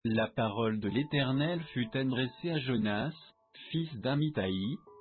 La parole de l'Éternel fut adressée à Jonas, fils d'Amittai,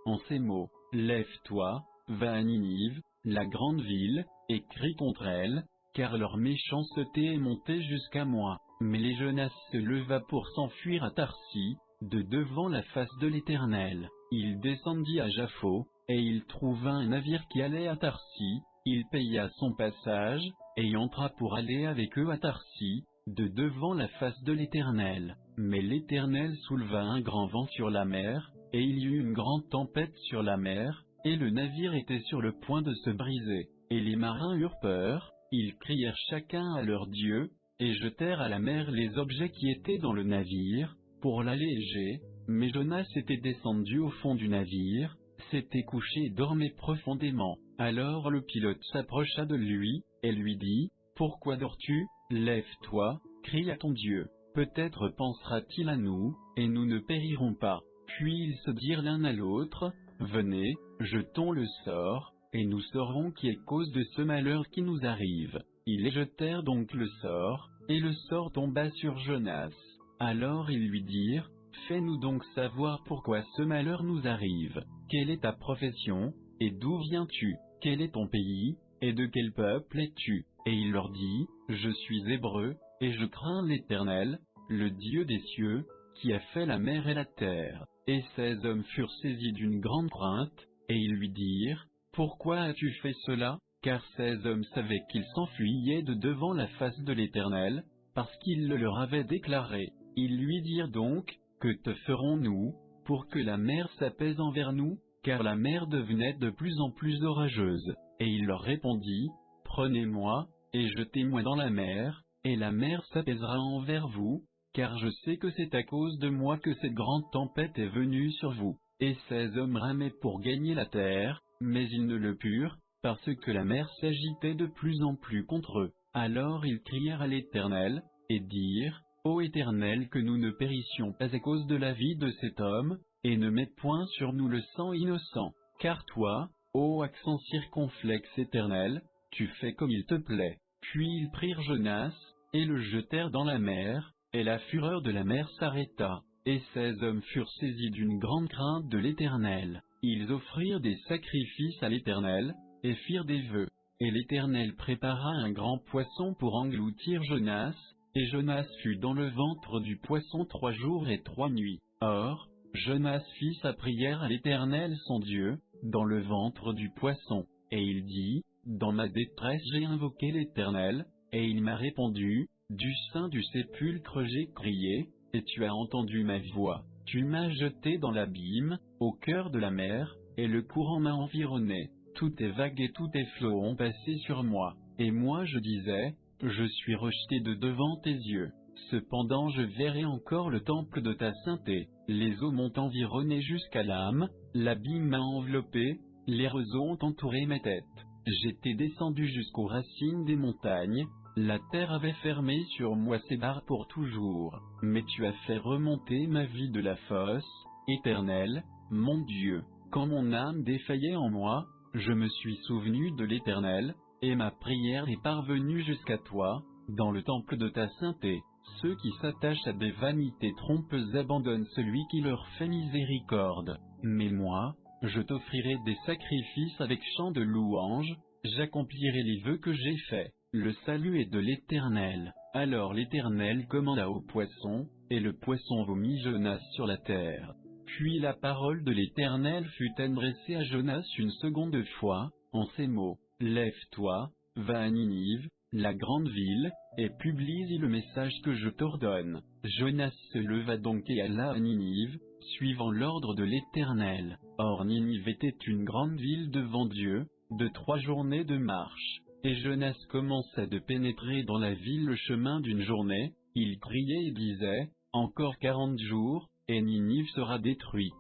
en ces mots: Lève-toi, va à Ninive, la grande ville, et crie contre elle, car leur méchanceté est montée jusqu'à moi. Mais les Jonas se leva pour s'enfuir à Tarsis, de devant la face de l'Éternel. Il descendit à Jaffo, et il trouva un navire qui allait à Tarsis. Il paya son passage, et entra pour aller avec eux à Tarsis, de devant la face de l'Éternel. Mais l'Éternel souleva un grand vent sur la mer, et il y eut une grande tempête sur la mer, et le navire était sur le point de se briser. Et les marins eurent peur, ils crièrent chacun à leur Dieu, et jetèrent à la mer les objets qui étaient dans le navire, pour l'alléger. Mais Jonas était descendu au fond du navire, s'était couché et dormait profondément. Alors le pilote s'approcha de lui, et lui dit: Pourquoi dors-tu? Lève-toi, crie à ton Dieu. Peut-être pensera-t-il à nous, et nous ne périrons pas. Puis ils se dirent l'un à l'autre: Venez, jetons le sort, et nous saurons qui est cause de ce malheur qui nous arrive. Ils jetèrent donc le sort, et le sort tomba sur Jonas. Alors ils lui dirent: Fais-nous donc savoir pourquoi ce malheur nous arrive. Quelle est ta profession, et d'où viens-tu? Quel est ton pays, et de quel peuple es-tu? Et il leur dit: Je suis hébreu, et je crains l'Éternel, le Dieu des cieux, qui a fait la mer et la terre. Et ces hommes furent saisis d'une grande crainte, et ils lui dirent: Pourquoi as-tu fait cela? Car ces hommes savaient qu'ils s'enfuyaient de devant la face de l'Éternel, parce qu'il le leur avait déclaré. Ils lui dirent donc: Que te ferons-nous, pour que la mer s'apaise envers nous? Car la mer devenait de plus en plus orageuse. Et il leur répondit: Prenez-moi, et jetez-moi dans la mer, et la mer s'apaisera envers vous, car je sais que c'est à cause de moi que cette grande tempête est venue sur vous. Et ces hommes ramaient pour gagner la terre, mais ils ne le purent, parce que la mer s'agitait de plus en plus contre eux. Alors ils crièrent à l'Éternel, et dirent: Ô Éternel, que nous ne périssions pas à cause de la vie de cet homme, et ne mets point sur nous le sang innocent. Car toi, ô accent circonflexe Éternel, tu fais comme il te plaît. Puis ils prirent Jonas, et le jetèrent dans la mer, et la fureur de la mer s'arrêta. Et ces hommes furent saisis d'une grande crainte de l'Éternel. Ils offrirent des sacrifices à l'Éternel, et firent des vœux. Et l'Éternel prépara un grand poisson pour engloutir Jonas, et Jonas fut dans le ventre du poisson 3 jours et 3 nuits. Or, Jonas fit sa prière à l'Éternel son Dieu, dans le ventre du poisson. Et il dit: Dans ma détresse j'ai invoqué l'Éternel, et il m'a répondu. Du sein du sépulcre j'ai crié, et tu as entendu ma voix. Tu m'as jeté dans l'abîme, au cœur de la mer, et le courant m'a environné. Toutes tes vagues et tous tes flots ont passé sur moi. Et moi je disais: Je suis rejeté de devant tes yeux. Cependant je verrai encore le temple de ta sainteté. Les eaux m'ont environné jusqu'à l'âme, l'abîme m'a enveloppé, les roseaux ont entouré ma tête. J'étais descendu jusqu'aux racines des montagnes, la terre avait fermé sur moi ses barres pour toujours. Mais tu as fait remonter ma vie de la fosse, Éternel, mon Dieu. Quand mon âme défaillait en moi, je me suis souvenu de l'Éternel, et ma prière est parvenue jusqu'à toi, dans le temple de ta sainteté. Ceux qui s'attachent à des vanités trompeuses abandonnent celui qui leur fait miséricorde. Mais moi, je t'offrirai des sacrifices avec chant de louange, j'accomplirai les vœux que j'ai faits. Le salut est de l'Éternel. Alors l'Éternel commanda au poisson, et le poisson vomit Jonas sur la terre. Puis la parole de l'Éternel fut adressée à Jonas une seconde fois, en ces mots: Lève-toi, va à Ninive, la grande ville, et publie le message que je t'ordonne. Jonas se leva donc et alla à Ninive, suivant l'ordre de l'Éternel. Or Ninive était une grande ville devant Dieu, de 3 journées de marche. Et Jonas commença de pénétrer dans la ville le chemin d'une journée, il criait et disait: Encore 40 jours, et Ninive sera détruite.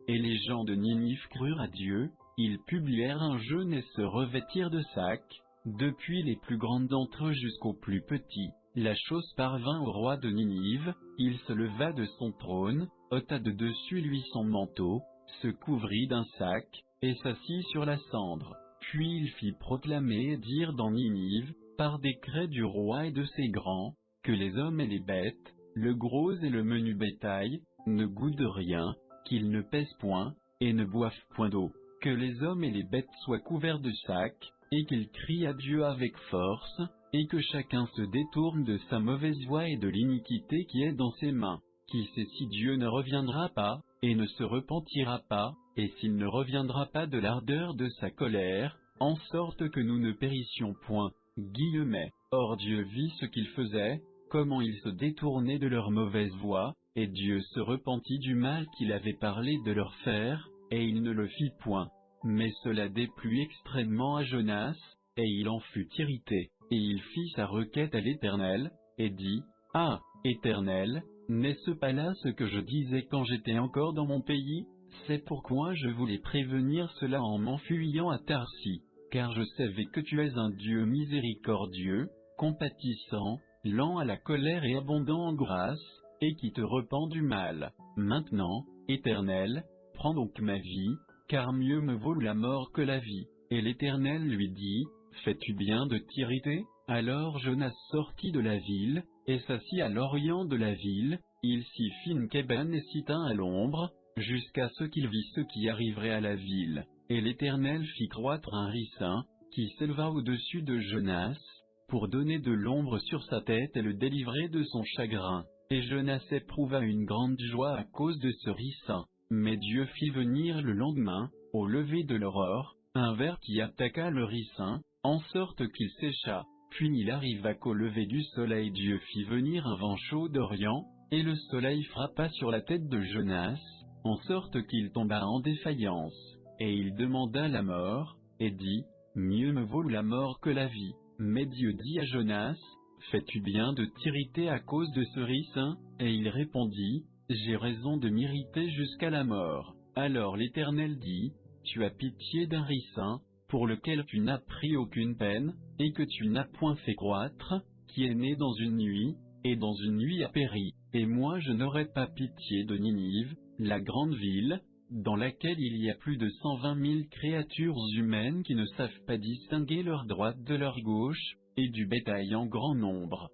Et les gens de Ninive crurent à Dieu, ils publièrent un jeûne et se revêtirent de sacs, depuis les plus grands d'entre eux jusqu'aux plus petits. La chose parvint au roi de Ninive, il se leva de son trône, ôta de dessus lui son manteau, se couvrit d'un sac, et s'assit sur la cendre. Puis il fit proclamer et dire dans Ninive, par décret du roi et de ses grands, que les hommes et les bêtes, le gros et le menu bétail, ne goûtent rien, qu'ils ne pèsent point, et ne boivent point d'eau, que les hommes et les bêtes soient couverts de sacs, et qu'ils crient à Dieu avec force, et que chacun se détourne de sa mauvaise voie et de l'iniquité qui est dans ses mains. Qui sait si Dieu ne reviendra pas, et ne se repentira pas, et s'il ne reviendra pas de l'ardeur de sa colère, en sorte que nous ne périssions point. Or Dieu vit ce qu'ils faisaient, comment ils se détournaient de leur mauvaise voie, et Dieu se repentit du mal qu'il avait parlé de leur faire, et il ne le fit point. Mais cela déplut extrêmement à Jonas, et il en fut irrité, et il fit sa requête à l'Éternel, et dit, « Ah, Éternel, n'est-ce pas là ce que je disais quand j'étais encore dans mon pays? C'est pourquoi je voulais prévenir cela en m'enfuyant à Tarsis, car je savais que tu es un Dieu miséricordieux, compatissant, lent à la colère et abondant en grâce, et qui te repent du mal. Maintenant, Éternel, prends donc ma vie, car mieux me vaut la mort que la vie. » Et l'Éternel lui dit, « Fais-tu bien de t'irriter? » Alors Jonas sortit de la ville, et s'assit à l'orient de la ville, il s'y fit une cabane et s'y tint à l'ombre, jusqu'à ce qu'il vit ce qui arriverait à la ville. Et l'Éternel fit croître un ricin, qui s'éleva au-dessus de Jonas, pour donner de l'ombre sur sa tête et le délivrer de son chagrin. Et Jonas éprouva une grande joie à cause de ce ricin. Mais Dieu fit venir le lendemain, au lever de l'aurore, un ver qui attaqua le ricin, en sorte qu'il sécha. Puis il arriva qu'au lever du soleil Dieu fit venir un vent chaud d'Orient, et le soleil frappa sur la tête de Jonas, en sorte qu'il tomba en défaillance. Et il demanda la mort, et dit, « Mieux me vaut la mort que la vie. » Mais Dieu dit à Jonas, « Fais-tu bien de t'irriter à cause de ce ricin? » Et il répondit, « J'ai raison de m'irriter jusqu'à la mort. » Alors l'Éternel dit, « Tu as pitié d'un ricin, pour lequel tu n'as pris aucune peine, et que tu n'as point fait croître, qui est né dans une nuit, et dans une nuit a péri. Et moi je n'aurai pas pitié de Ninive, la grande ville, dans laquelle il y a plus de 120 000 créatures humaines qui ne savent pas distinguer leur droite de leur gauche, et du bétail en grand nombre.